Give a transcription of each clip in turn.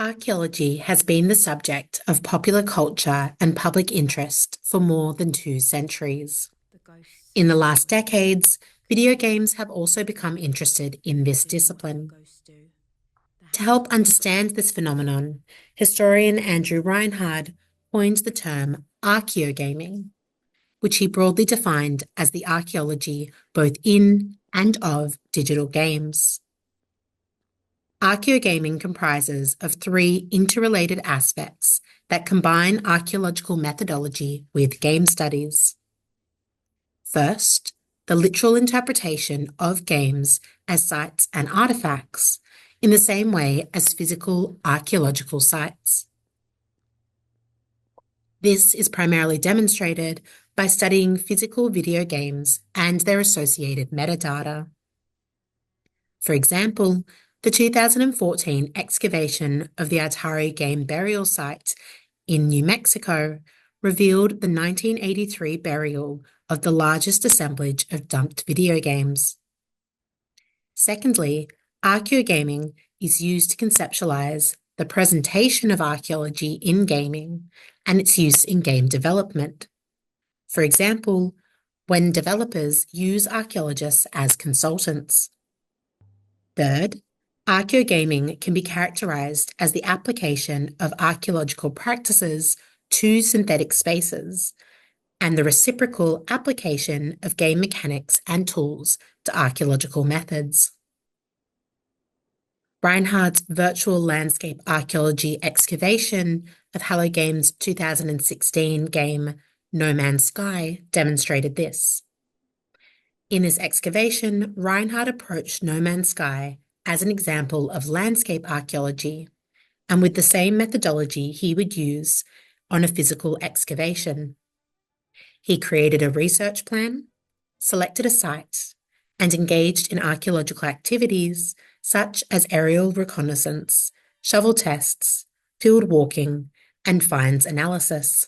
Archaeology has been the subject of popular culture and public interest for more than 2 centuries. In the last decades, video games have also become interested in this discipline. To help understand this phenomenon, historian Andrew Reinhard coined the term archaeogaming, which he broadly defined as the archaeology both in and of digital games. Archaeogaming comprises of 3 interrelated aspects that combine archaeological methodology with game studies. First, the literal interpretation of games as sites and artifacts in the same way as physical archaeological sites. This is primarily demonstrated by studying physical video games and their associated metadata. For example, the 2014 excavation of the Atari game burial site in New Mexico revealed the 1983 burial of the largest assemblage of dumped video games. Secondly, archaeogaming is used to conceptualize the presentation of archaeology in gaming and its use in game development. For example, when developers use archaeologists as consultants. Third, archaeogaming can be characterized as the application of archaeological practices to synthetic spaces and the reciprocal application of game mechanics and tools to archaeological methods. Reinhard's virtual landscape archaeology excavation of Hello Games' 2016 game No Man's Sky demonstrated this. In his excavation, Reinhard approached No Man's Sky as an example of landscape archaeology, and with the same methodology he would use on a physical excavation. He created a research plan, selected a site, and engaged in archaeological activities such as aerial reconnaissance, shovel tests, field walking, and finds analysis.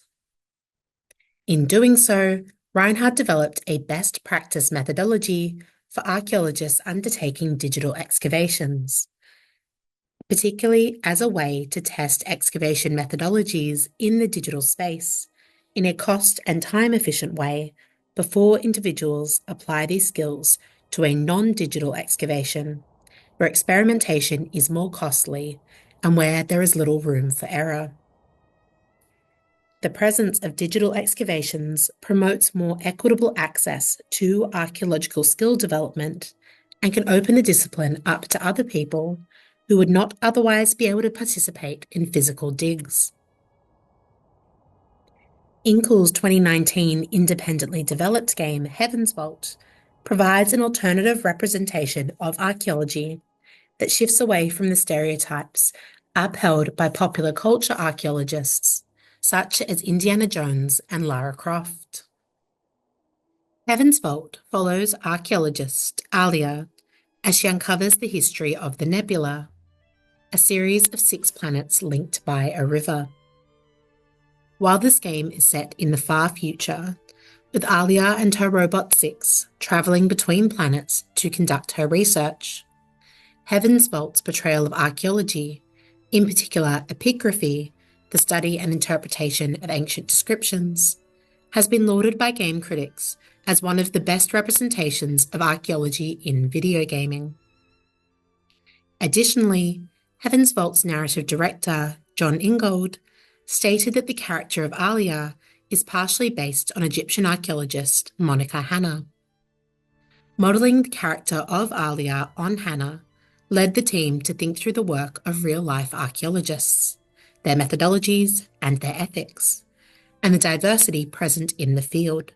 In doing so, Reinhard developed a best practice methodology for archaeologists undertaking digital excavations, particularly as a way to test excavation methodologies in the digital space in a cost and time-efficient way before individuals apply these skills to a non-digital excavation, where experimentation is more costly and where there is little room for error. The presence of digital excavations promotes more equitable access to archaeological skill development and can open the discipline up to other people who would not otherwise be able to participate in physical digs. Inkle's 2019 independently developed game Heaven's Vault provides an alternative representation of archaeology that shifts away from the stereotypes upheld by popular culture archaeologists such as Indiana Jones and Lara Croft. Heaven's Vault follows archaeologist Alia as she uncovers the history of the Nebula, a series of 6 planets linked by a river. While this game is set in the far future, with Alia and her robot Six traveling between planets to conduct her research, Heaven's Vault's portrayal of archaeology, in particular epigraphy, the study and interpretation of ancient descriptions, has been lauded by game critics as one of the best representations of archaeology in video gaming. Additionally, Heaven's Vault's narrative director, John Ingold, stated that the character of Alia is partially based on Egyptian archaeologist Monica Hanna. Modelling the character of Alia on Hanna led the team to think through the work of real-life archaeologists, their methodologies and their ethics, and the diversity present in the field.